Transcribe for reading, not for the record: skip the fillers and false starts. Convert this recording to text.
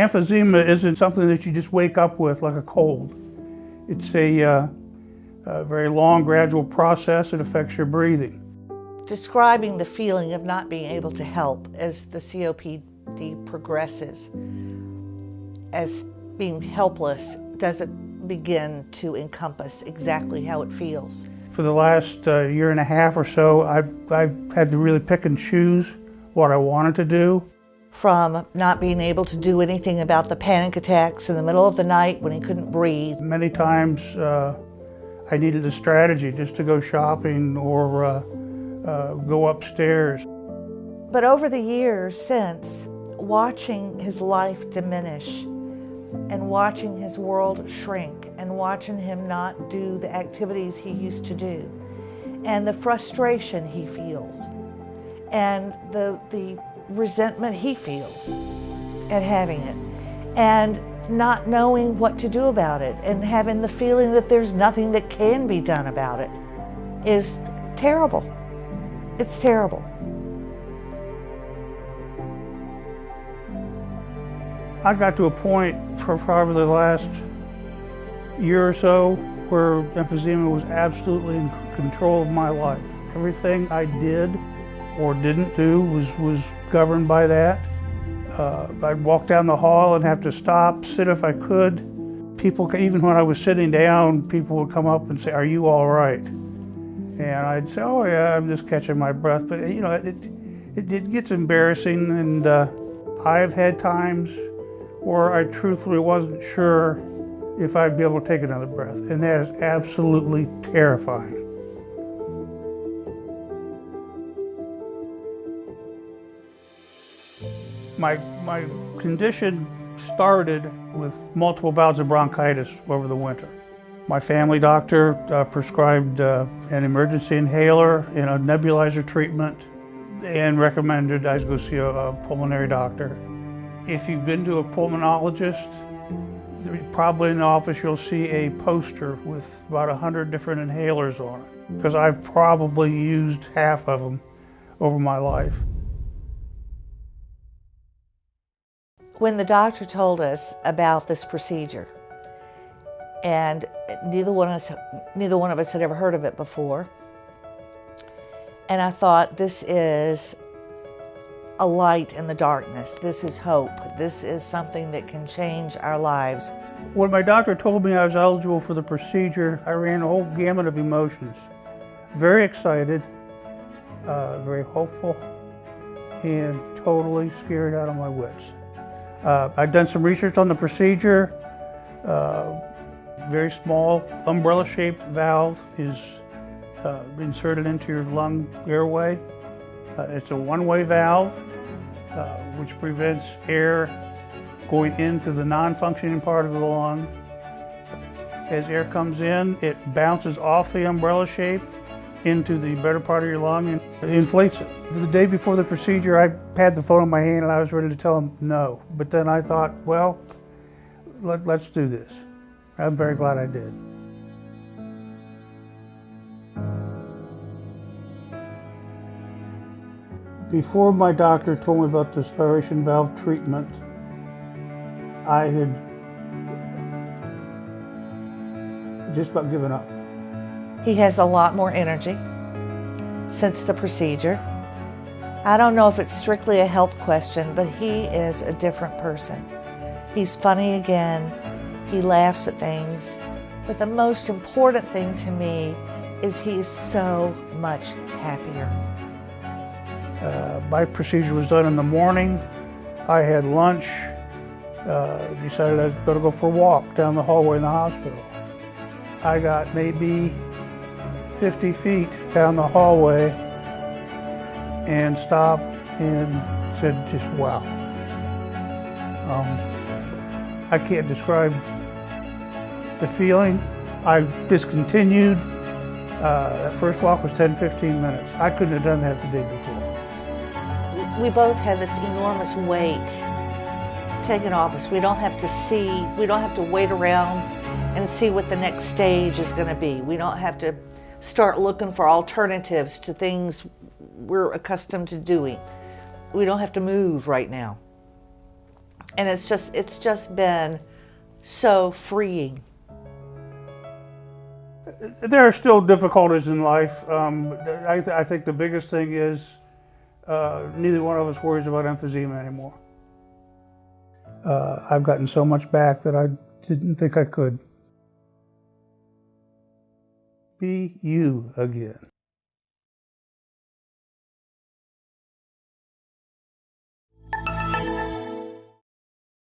Emphysema isn't something that you just wake up with like a cold. It's a very long, gradual process that affects your breathing. Describing the feeling of not being able to help as the COPD progresses, as being helpless, doesn't begin to encompass exactly how it feels. For the last year and a half or so, I've had to really pick and choose what I wanted to do. From not being able to do anything about the panic attacks in the middle of the night when he couldn't breathe. Many times I needed a strategy just to go shopping or go upstairs. But over the years since, watching his life diminish and watching his world shrink and watching him not do the activities he used to do and the frustration he feels and the resentment he feels at having it and not knowing what to do about it and having the feeling that there's nothing that can be done about it is terrible. It's terrible. I got to a point for probably the last year or so where emphysema was absolutely in control of my life. Everything I did or didn't do was governed by that. I'd walk down the hall and have to stop, sit if I could. People, even when I was sitting down, people would come up and say, "Are you all right?" And I'd say, "Oh yeah, I'm just catching my breath." But you know, it gets embarrassing, and I've had times where I truthfully wasn't sure if I'd be able to take another breath, and that is absolutely terrifying. My condition started with multiple bouts of bronchitis over the winter. My family doctor prescribed an emergency inhaler and a nebulizer treatment and recommended I go see a pulmonary doctor. If you've been to a pulmonologist, probably in the office you'll see a poster with about 100 different inhalers on it, because I've probably used half of them over my life. When the doctor told us about this procedure, and neither one of us had ever heard of it before, and I thought, this is a light in the darkness. This is hope. This is something that can change our lives. When my doctor told me I was eligible for the procedure, I ran a whole gamut of emotions. Very excited, very hopeful, and totally scared out of my wits. I'd done some research on the procedure. Very small umbrella-shaped valve is inserted into your lung airway. It's a one-way valve, which prevents air going into the non-functioning part of the lung. As air comes in, it bounces off the umbrella shape into the better part of your lung and inflates it. The day before the procedure, I had the phone in my hand and I was ready to tell him no. But then I thought, well, let's do this. I'm very glad I did. Before my doctor told me about the spiration valve treatment, I had just about given up. He has a lot more energy since the procedure. I don't know if it's strictly a health question, but he is a different person. He's funny again. He laughs at things. But the most important thing to me is he's so much happier. My procedure was done in the morning. I had lunch, decided I was going to go for a walk down the hallway in the hospital. I got maybe 50 feet down the hallway and stopped and said, just wow. I can't describe the feeling. I discontinued. That first walk was 10-15 minutes. I couldn't have done that the day before. We both have this enormous weight taken off us. We don't have to wait around and see what the next stage is going to be. We don't have to start looking for alternatives to things we're accustomed to doing. We don't have to move right now. And it's just been so freeing. There are still difficulties in life. I think the biggest thing is neither one of us worries about emphysema anymore. I've gotten so much back that I didn't think I could. Be you again.